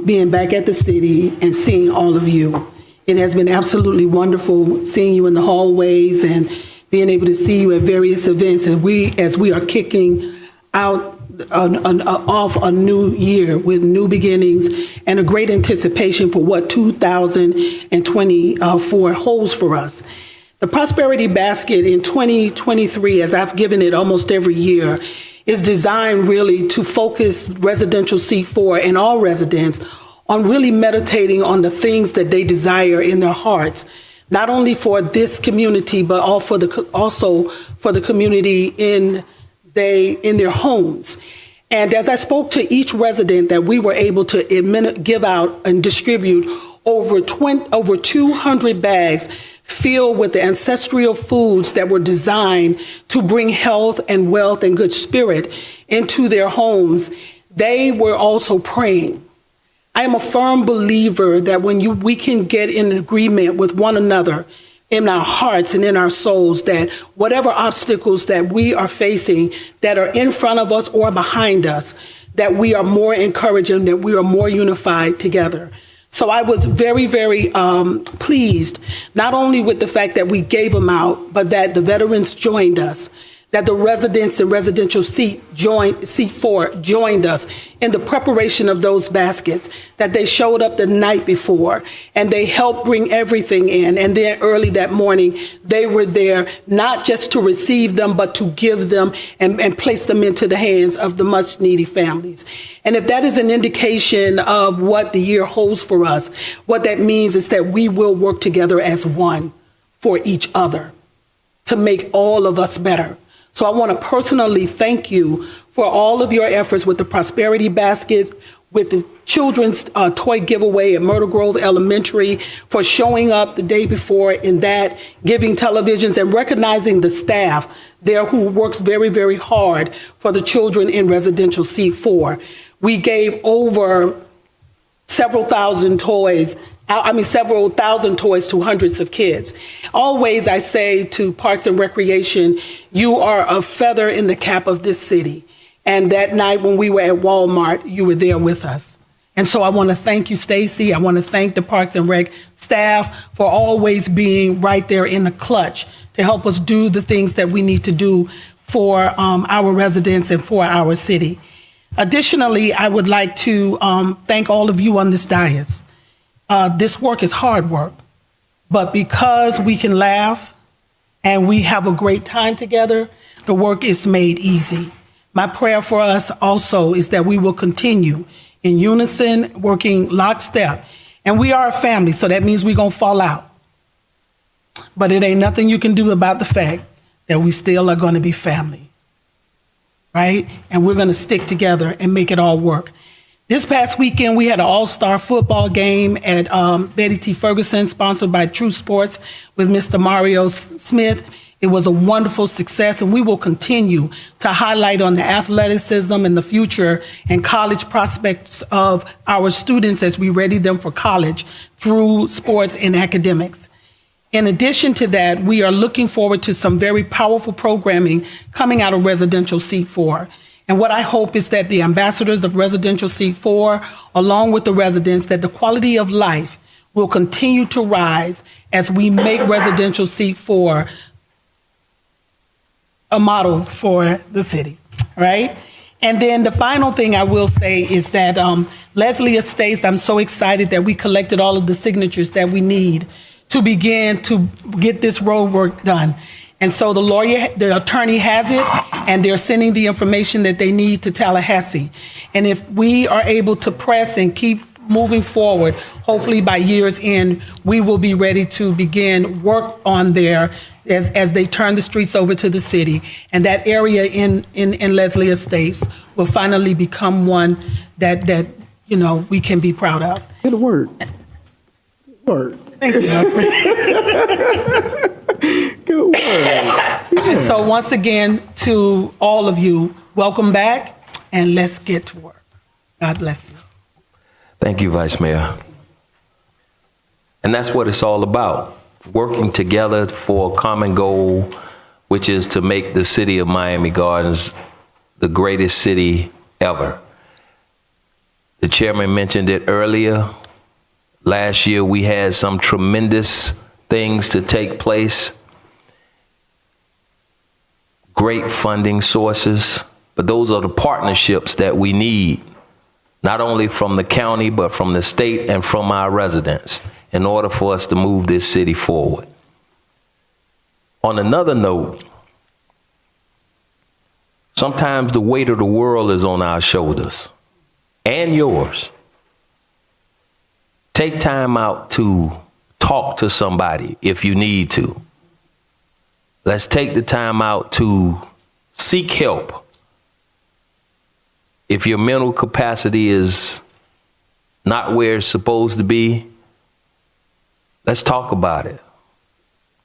being back at the city and seeing all of you. It has been absolutely wonderful seeing you in the hallways and being able to see you at various events. And as we are kicking out off a new year with new beginnings and a great anticipation for what 2024 holds for us. The Prosperity Basket in 2023, as I've given it almost every year, is designed really to focus residential C4 and all residents on really meditating on the things that they desire in their hearts, not only for this community, but also for the community in their homes. And as I spoke to each resident, that we were able to give out and distribute over 200 bags filled with the ancestral foods that were designed to bring health and wealth and good spirit into their homes. They were also praying. I am a firm believer that when we can get in agreement with one another in our hearts and in our souls, that whatever obstacles that we are facing that are in front of us or behind us, that we are more encouraging, that we are more unified together. So I was very, very pleased, not only with the fact that we gave them out, but that the veterans joined us, that the residents in residential C4 joined us in the preparation of those baskets, that they showed up the night before and they helped bring everything in. And then early that morning, they were there not just to receive them, but to give them and place them into the hands of the much needy families. And if that is an indication of what the year holds for us, what that means is that we will work together as one for each other to make all of us better. So I want to personally thank you for all of your efforts with the Prosperity Basket, with the children's toy giveaway at Myrtle Grove Elementary, for showing up the day before in that, giving televisions, and recognizing the staff there who works very, very hard for the children in residential C4. We gave over several thousand toys to hundreds of kids. Always I say to Parks and Recreation, you are a feather in the cap of this city. And that night when we were at Walmart, you were there with us. And so I want to thank you, Stacy. I want to thank the Parks and Rec staff for always being right there in the clutch to help us do the things that we need to do for our residents and for our city. Additionally, I would like to thank all of you on this dais. This work is hard work, but because we can laugh and we have a great time together, the work is made easy. My prayer for us also is that we will continue in unison, working lockstep. And we are a family, so that means we're going to fall out. But it ain't nothing you can do about the fact that we still are going to be family, right? And we're going to stick together and make it all work. This past weekend, we had an all-star football game at Betty T. Ferguson, sponsored by True Sports with Mr. Mario Smith. It was a wonderful success, and we will continue to highlight on the athleticism and the future and college prospects of our students as we ready them for college through sports and academics. In addition to that, we are looking forward to some very powerful programming coming out of Residential C4. And what I hope is that the ambassadors of Residential C4, along with the residents, that the quality of life will continue to rise as we make Residential C4 a model for the city, right? And then the final thing I will say is that Leslie Estates, I'm so excited that we collected all of the signatures that we need to begin to get this road work done. And so the attorney has it, and they're sending the information that they need to Tallahassee. And if we are able to press and keep moving forward, hopefully by year's end, we will be ready to begin work on there as they turn the streets over to the city. And that area in Leslie Estates will finally become one that you know, we can be proud of. Good word. Word. Thank you. Good word. And so once again, to all of you, welcome back, and let's get to work. God bless you. Thank you, Vice Mayor. And that's what it's all about, working together for a common goal, which is to make the city of Miami Gardens the greatest city ever. The chairman mentioned it earlier. Last year, we had some tremendous things to take place, great funding sources, but those are the partnerships that we need, not only from the county, but from the state and from our residents, in order for us to move this city forward. On another note, sometimes the weight of the world is on our shoulders, and yours. Take time out to talk to somebody if you need to. Let's take the time out to seek help. If your mental capacity is not where it's supposed to be, let's talk about it.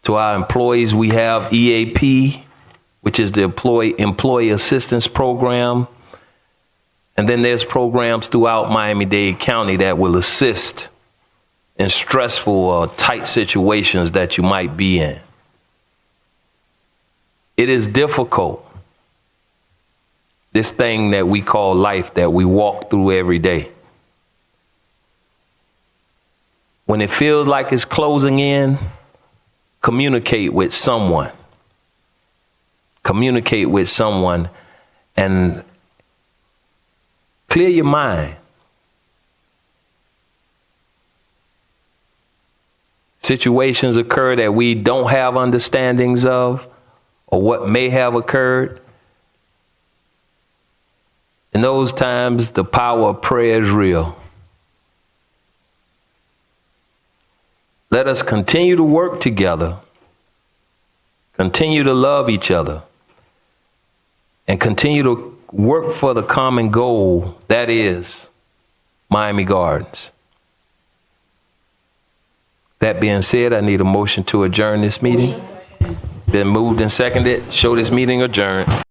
To our employees, we have EAP, which is the Employee Assistance Program. And then there's programs throughout Miami-Dade County that will assist in stressful or tight situations that you might be in. It is difficult, this thing that we call life that we walk through every day. When it feels like it's closing in, communicate with someone. Communicate with someone and clear your mind. Situations occur that we don't have understandings of, or what may have occurred. In those times, the power of prayer is real. Let us continue to work together continue to love each other, and continue to work for the common goal that is Miami Gardens. That being said, I need a motion to adjourn this meeting. Been moved and seconded. Show this meeting adjourned.